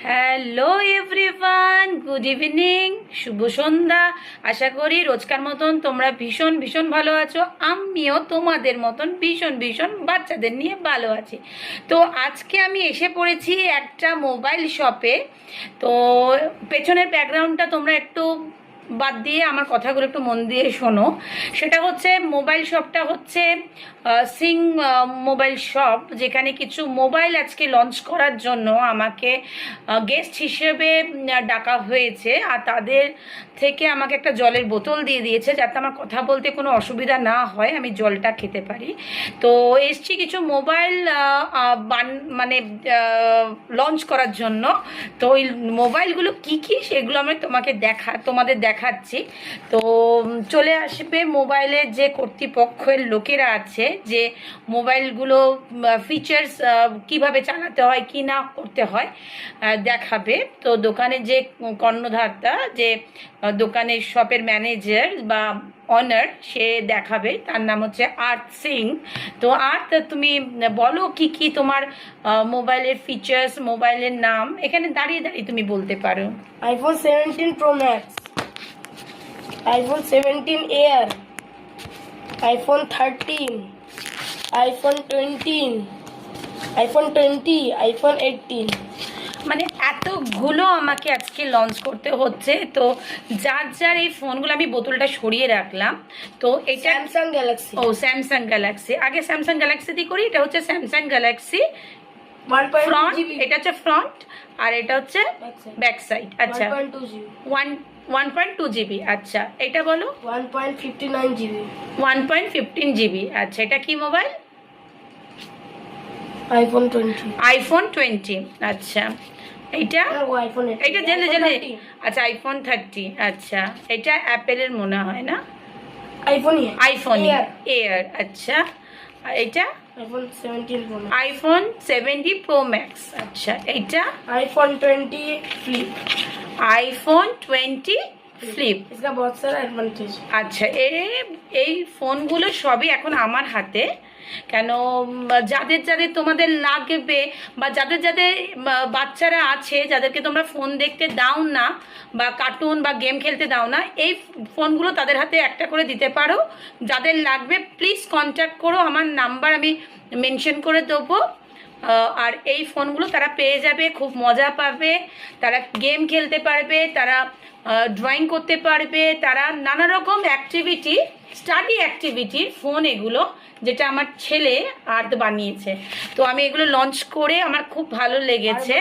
Hello everyone, good evening, শুভ সন্ধ্যা। আশা করি রোজকার মতন তোমরা ভীষণ ভীষণ ভালো আছো। আমিও তোমাদের মতন ভীষণ ভীষণ বাচ্চাদের নিয়ে ভালো আছি। তো আজকে আমি এসে পড়েছি একটা মোবাইল শপে। তো পেছনের ব্যাকগ্রাউন্ডটা তোমরা একটু বাদ দিয়ে আমার কথাগুলো একটু মন দিয়ে শোনো। সেটা হচ্ছে মোবাইল শপটা হচ্ছে সিং মোবাইল শপ, যেখানে কিছু মোবাইল আজকে লঞ্চ করার জন্য আমাকে গেস্ট হিসেবে ডাকা হয়েছে। আর তাদের থেকে আমাকে একটা জলের বোতল দিয়ে দিয়েছে, যাতে আমার কথা বলতে কোনো অসুবিধা না হয়, আমি জলটা খেতে পারি। তো এসছি কিছু মোবাইল মানে লঞ্চ করার জন্য। তো ওই মোবাইলগুলো কী কী সেগুলো আমি তোমাদের দেখাচ্ছি। তো চলে আসবে মোবাইলের যে কর্তৃপক্ষের লোকেরা আছে, যে মোবাইলগুলো ফিচার্স কিভাবে চালাতে হয় কি না করতে হয় দেখাবে। তো দোকানের যে কর্ণধারটা, যে দোকানের শপের ম্যানেজার বা অনার, সে দেখাবে। তার নাম হচ্ছে আর্থ সিং। তো আর্থ, তুমি বলো কি কি তোমার মোবাইলের ফিচার্স, মোবাইলের নাম এখানে দাঁড়িয়ে দাঁড়িয়ে তুমি বলতে পারো। iPhone 17 Pro Max, iPhone 17 Air, iPhone 13, iPhone 20, iPhone 20, iPhone 18। মানে এতগুলো আমাকে আজকে লঞ্চ করতে হচ্ছে। তো যার যার এই ফোনগুলো, আমি বোতলটা সরিয়ে রাখলাম। তো এটা স্যামসাং গ্যালাক্সি। ও স্যামসাং গ্যালাক্সি, আগে স্যামসাং গ্যালাক্সি দিয়ে করি। এটা হচ্ছে স্যামসাং গ্যালাক্সি 1.2 ফ্রন্ট, GB, এটা হচ্ছে ফ্রন্ট, আর এটা হচ্ছে ব্যাক সাইড। আচ্ছা, 1.2 GB, 1.2 জিবি। আচ্ছা, এটা বলো। 1.59 GB, 1.15 জিবি। আচ্ছা, এটা কি মোবাইল? iPhone 20, iPhone 20। আচ্ছা, এইটা iPhone 18, এটা জেনে iPhone জেনে 13, আচ্ছা, আইফোন 30। আচ্ছা, এটা অ্যাপেলের মনে হয় না? iPhone iPhone Air, air. আচ্ছা, আর এটা iPhone 17 Pro Max, iPhone 70 pro max. আচ্ছা, এইটা iPhone 20 Flip। IPhone 20 flip. इसका बहुत सारा एडवांटेज। আচ্ছা, এই ফোনগুলো সবই এখন আমার হাতে। কেন, যাদের যাদের তোমাদের লাগবে, বা যাদের যাদের বাচ্চারা আছে, যাদেরকে তোমরা ফোন দেখতে দাও না, বা কার্টুন বা গেম খেলতে দাও না, এই ফোনগুলো তাদের হাতে একটা করে দিতে পারো। যাদের লাগবে প্লিজ কন্ট্যাক্ট করো, আমার নাম্বার আমি মেনশন করে দেবো। আর এই ফোনগুলো তারা পেয়ে যাবে, খুব মজা পাবে, তারা গেম খেলতে পারবে, তারা ড্রয়িং করতে পারবে, তারা নানা রকম অ্যাক্টিভিটি, স্টাডি অ্যাক্টিভিটির ফোন এগুলো, যেটা আমার ছেলে আর্ট বানিয়েছে। তো আমি এগুলো লঞ্চ করে আমার খুব ভালো লেগেছে।